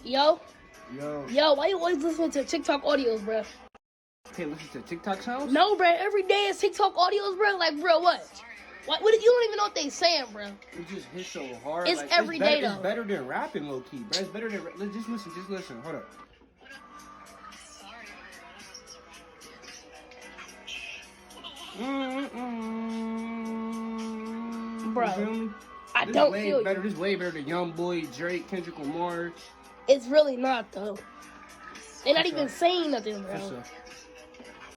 Yo, Yo. why you always listening to TikTok audios, bro? Can't listen to TikTok sounds? No, bro. Every day is TikTok audios, bro. Like, bro, what? What? You don't even know what they saying, bro. It just hits so hard. It's like, every day, It's though. better than rapping, low key, bro. It's better than. Just listen. Hold up. Bro, You feel me? I This don't way feel better. you. This way better than YoungBoy, Drake, Kendrick Lamar. It's really not, though. They're not For even sure. saying nothing, For bro. sure.